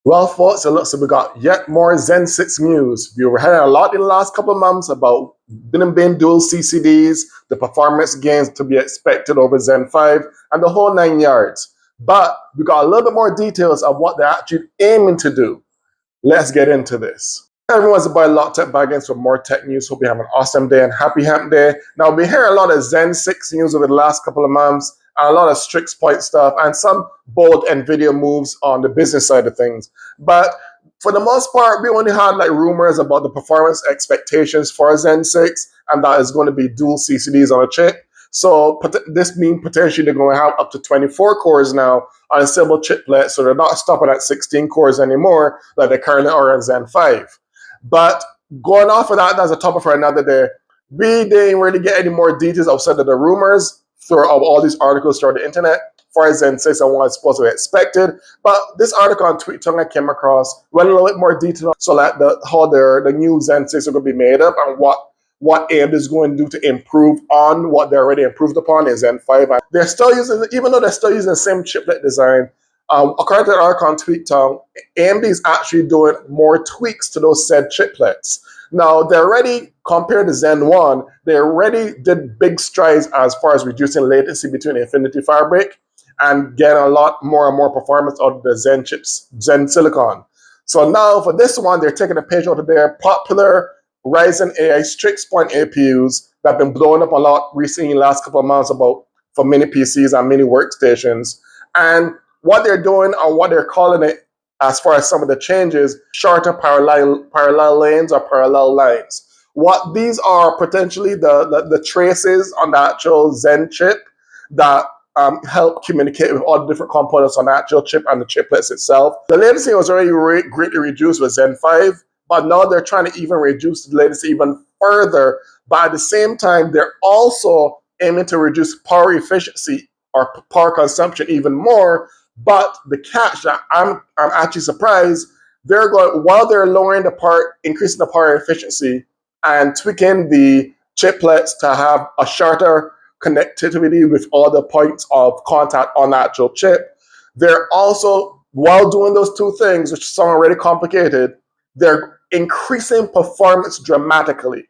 Well, folks, it looks like we got yet more Zen 6 news. We were hearing a lot in the last couple of months about bin dual CCDs, the performance gains to be expected over Zen 5, and the whole 9 yards. But we got a little bit more details of what they're actually aiming to do. Let's get into this. Everyone's about Lot Tech Baggins for more tech news. Hope you have an awesome day and happy Hemp Day. Now, we hear a lot of Zen 6 news over the last couple of months, and a lot of Strix Point stuff, and some bold NVIDIA moves on the business side of things. But for the most part, we only had like rumors about the performance expectations for Zen 6, and that is going to be dual CCDs on a chip. So this means potentially they're going to have up to 24 cores now on a single chiplet, so they're not stopping at 16 cores anymore like they currently are on Zen 5. But going off of that, that's a topic for another day. We didn't really get any more details outside of the rumors throughout all these articles throughout the internet. For Zen 6 and what is supposed to be expected. But this article on TweetTongue I came across went a little bit more detail so that how the new Zen 6 are going to be made up and what AMD is going to do to improve on what they already improved upon in Zen 5. And they're still using, even though they're still using the same chiplet design, according to the article on TweetTongue, AMD is actually doing more tweaks to those said chiplets. Now, they already, compared to Zen 1, they already did big strides as far as reducing latency between Infinity Fabric and getting a lot more and more performance out of the Zen chips, Zen Silicon. So now for this one, they're taking a page out of their popular Ryzen AI Strix Point APUs that have been blowing up a lot recently in the last couple of months about for mini PCs and mini workstations. And what they're doing and what they're calling it as far as some of the changes, shorter parallel lanes or parallel lines. What these are potentially the traces on the actual Zen chip that help communicate with all the different components on the actual chip and the chiplets itself. The latency was already greatly reduced with Zen 5, but now they're trying to even reduce the latency even further. But at the same time, they're also aiming to reduce power efficiency or power consumption even more. But the catch that I'm actually surprised, they're going, while they're lowering the power, increasing the power efficiency and tweaking the chiplets to have a shorter connectivity with all the points of contact on the actual chip. They're also, while doing those two things, which sound already complicated, they're increasing performance dramatically.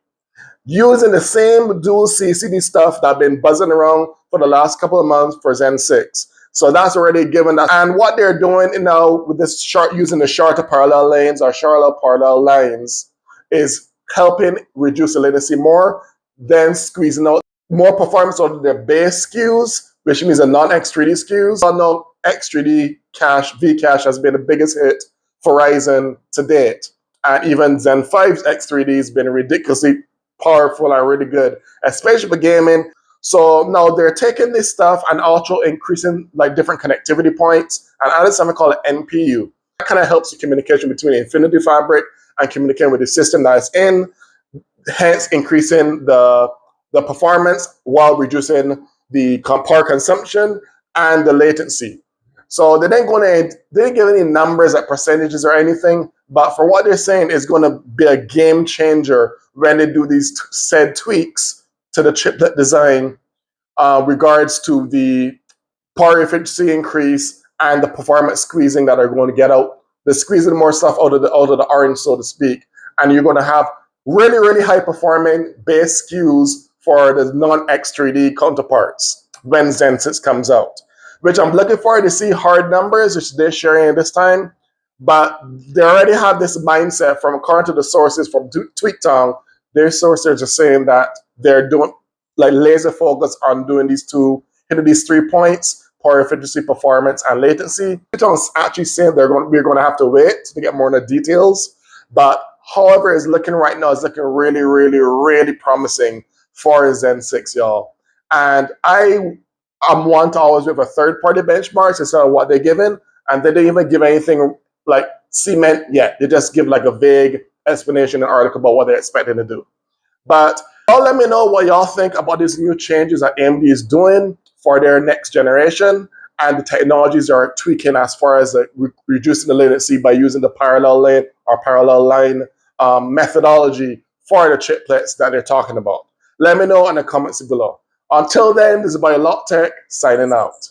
Using the same dual CCD stuff that have been buzzing around for the last couple of months for Zen 6. So that's already given us. And what they're doing now with this using the shorter parallel lanes or shorter parallel lines is helping reduce the latency more, then squeezing out more performance out of their base SKUs, which means the non-X3D SKUs. No X3D cache, Vcache has been the biggest hit for Ryzen to date. And even Zen 5's X3D has been ridiculously powerful and really good, especially for gaming. So now they're taking this stuff and also increasing like different connectivity points and adding something called an NPU. That kind of helps the communication between Infinity Fabric and communicating with the system that's in, hence increasing the performance while reducing the power consumption and the latency. So they didn't give any numbers like percentages or anything, but for what they're saying is going to be a game changer when they do these said tweaks to the chiplet design regards to the power efficiency increase and the performance squeezing that are going to get out, the squeezing more stuff out of the orange, so to speak. And you're going to have really, really high performing base SKUs for the non-X3D counterparts when Zen 6 comes out, which I'm looking forward to see hard numbers, which they're sharing at this time. But they already have this mindset from, according to the sources from TweetTongue, their sources are saying that they're doing like laser focus on doing hitting these 3 points: power efficiency, performance, and latency. TweetTongue's actually saying we're going to have to wait to get more in the details. But however, it's looking right now, it's looking really, really, really promising for Zen 6, y'all. And I'm one to always with a third-party benchmarks instead of what they're giving, and they didn't even give anything like cement yet. They just give like a vague explanation in an article about what they're expecting to do. But y'all let me know what y'all think about these new changes that AMD is doing for their next generation and the technologies they are tweaking as far as reducing the latency by using the parallel lane or parallel line methodology for the chiplets that they're talking about. Let me know in the comments below. Until then, this is Lot Tech signing out.